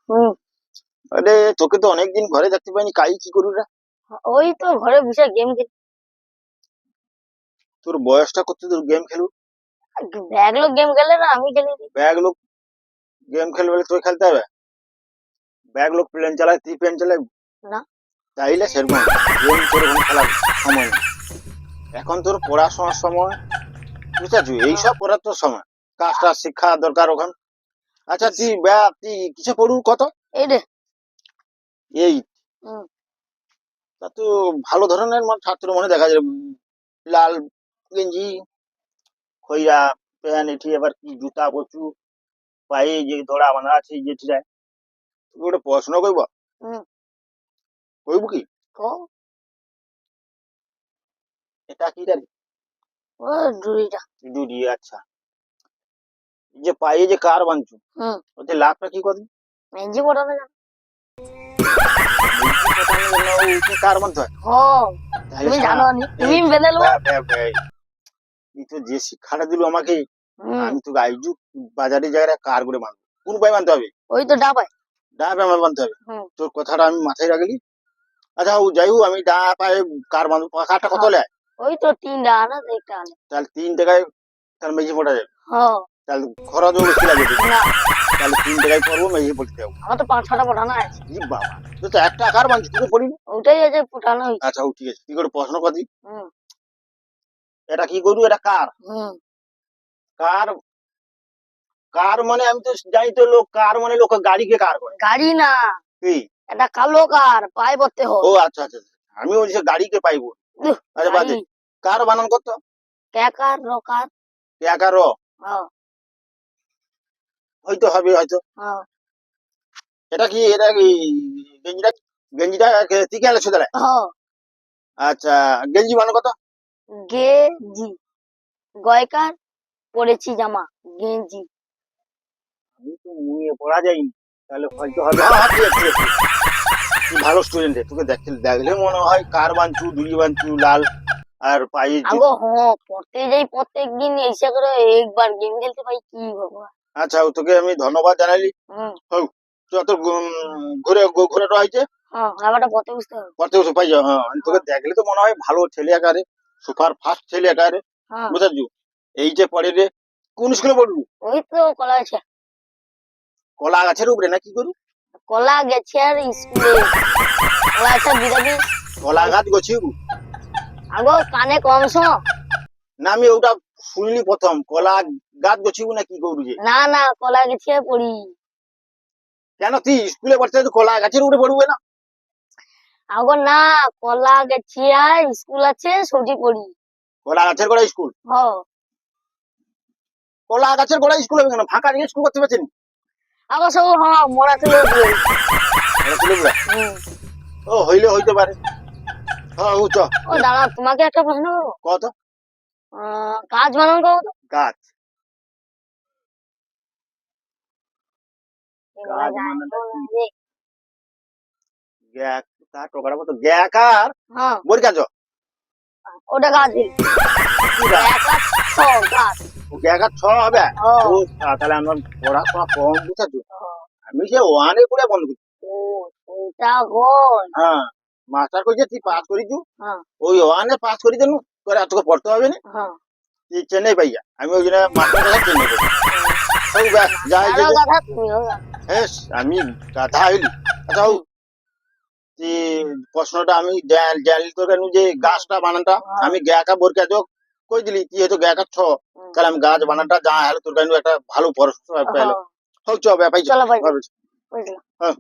হুম। আরে তোকে তো অনেকদিন ঘরে দেখতে পাইনি, কাই কি করবি রে? ওই তো ঘরে বসে গেম খেলি। তোর বয়সটা কত তোর গেম খেলু? ব্যাগ লোক গেম খেলে না, আমি খেলি। ব্যাগ লোক গেম খেলবে বলে তোকে খেলতে হবে? ব্যাগ লোক প্লেন চালায়, তুই প্লেন চালাই? না। তাইলে সেরকম গেম তোর এখন খেলার সময় নেই। এখন তোর পড়াশোনার সময়, বুঝতে পারছি? এইসব পড়ার তোর সময়, কাজটা শিক্ষা দরকার ওখান। আচ্ছা তুই কিসে পড়ু কত? এই রে। এই হুম। তা তো ভালো ধরনের ছাত্র মনে দেখা যায়। লাল গেঞ্জি, খইরা প্যান্ট, এটি আবার কি জুতা পরছু, পায়ে যে দড়া বাঁধা আছে যেটিরা, তুমি ওটা পড়াশোনা করবো? হুম। করব কি? ও এটা কি জানি? ও ডুরিটা। ডুডি, আচ্ছা। এই যে পায়ে যে কার বাঁধছু, হুম। ওতে লাভটা কি করবি? মেঞ্জি পড়ানো জানো? কার বাঁধতে হয়? ও তাহলে তুমি শালা, জানো নি, এই তুমি বেঁধে নেবো। এই তো যে শিক্ষাটা দিল আমাকে, হুম। আমি তো আইজু বাজারে জায়গায় কার করে বাঁধবো। কোন পায়ে বাঁধতে হবে? ওই তো ডাবায়। ডান পায়ে আমার বাঁধতে হবে। হুম। তোর কথাটা আমি মাথায় রাখলি। আচ্ছা ও যাই হোক, আমি ডান পায়ে কার বাঁধবো। কারটা কত লেয়? ওই তো 3 টাকা না, 1 টাকা। তাহলে 3 টাকায় তার মেঝে পড়া যাবে। হ্যাঁ। তাহলে খরচও বেশি লাগবে তো। না, তাহলে 3 টাকায় পড়বো, মেঝে পড়তে যাবো। আমার তো 5-6টা পড়ানো আছে। ই বাবা, তুই তো একটা কার বাঁধছিস, তুই তো পড়িনি। ওটাই আছে ফুটানো হয়েছে। আচ্ছা ও ঠিক আছে, তুই করে প্রশ্ন করবি। হুম। এটা কি করবি? এটা কার। হুম। কার, কার মানে আমি তো জানি তো, লোক কার মানে লোক গাড়িকে কার করে। গাড়ি না, কি? এটা কালো কার, পায়ে পড়তে ও হয়। আচ্ছা আচ্ছা আচ্ছা। আমি ওই যে গাড়িকে পাইবো। দুহ, আচ্ছা বাদে, গাড়ি। কার বানান কত? Cracker rocker. একার হ্যাঁ। হয়তো হবে হয়তো। হ্যাঁ। এটা কি গেঞ্জিটা, গেঞ্জিটা তিকে আলো দাঁড়ায়। হ্যাঁ। আচ্ছা, গেঞ্জি বানান কত? গেঞ্জি, গয়কার, পরেছি জামা, গেঞ্জি। আমি তো নিয়ে পড়া যায়নি, তাহলে হয়তো হবে। হ্যাঁ হ্যাঁ, ঠিক আছে ঠিক আছে, ঠিক আছে। তুই ভালো স্টুডেন্ট, তোকে দেখতে দেখলে মনে হয় কার বানছু, দুড়ি বানছু লাল, আর পায়ে যে। আগো পড়তে যাই প্রত্যেক দিন, এসে করে একবার গেম খেলতে পাই, কি ভগবান। আচ্ছা তোকে আমি ধন্যবাদ জানাইলি। হুম। হোক, যত ঘোরাটা হয়েছে, হ্যাঁ, ব্যাপারটা পড়তে বুঝতে হবে। পড়তে বসে পাই যাও। হ্যাঁ, আমি তোকে দেখলে তো মনে হয় ভালো ছেলে একারে, সুপার ফাস্ট ছেলে একারে, হ্যাঁ। বুঝাচ্ছু? এই যে পড়ে রে, কোন স্কুলে পড়বি? ওই তো কলা গেছে। কলা গাছের উপরে না কি করু? কলা গেছে আর স্কুলে কলা গেছে বিরাবি। কলা গাছ গছিবু? আগো কানে কম শোনো। না আমি ওটা শুনলি প্রথম, কলা গাছ গছিবু না কি করবি যে? না না, কলা গেছে পড়ি। কেন তুই স্কুলে পড়তে তো কলা গাছের উপরে পড়বে না? আগো না, কলা গেছে আর স্কুল আছে, সবজি পড়ি। কলা গাছের গোড়া স্কুল? হ। কলা গাছের গোড়া স্কুল হবে কেন? ফাঁকা দিয়ে স্কুল করতে পারছেন? আগো সব মরা ছিল। হুম। ও হইলে হইতে পারে। হ্যাঁ ও চ। ও দাদা, তোমাকে একটা প্রশ্ন করবো। কত? কাজ বানান করবো তো। গাছ। এগুলা গাছ জানি মানেটা না কি? রে। গ্যাক, তার টোকরা মতো গ্যাকার। হ্যাঁ, বই কাজ। ওটা গাছ দিল। কি গাছ? এক আর ছ গাছ। ও গ্যাকার 6 হবে। ও। ও তাহলে আমার পড়াশোনা কম, বুঝছো? ও, আমি সে ওয়ানে পড়ে বন্ধ করছি। ওটা গোল। হ্যাঁ, মাস্টার কইছে তুই পাস করিছু, হ্যাঁ। ওই ওয়ানে পাস করি দেনু, তোর আর তোকে পড়তে হবে না। হ্যাঁ। তুই চেন্নাই পাইয়া, আমি ওই জন্য মাস্টার কথা চেন্নাই পাই। হোক ব্যাস, যাই যে। মাস্টারও গাধা, তুমিও গাধা। হ্যাঁ, আমি গাধা হইলি। আচ্ছা হোক, যে প্রশ্নটা আমি জানি তোর কেন যে গাছটা বানানটা, আমি গ্যাকা বোরকা যোগ কই দিলি, তুই হয়তো গ্যাকা 6, তাহলে আমি গাছ বানানটা যা হলো তোর কেন একটা ভালো পড়াশোনা পেলো। হোক চ ব্যাপাই। চলো ভাই, বুঝলাম। হ্যাঁ।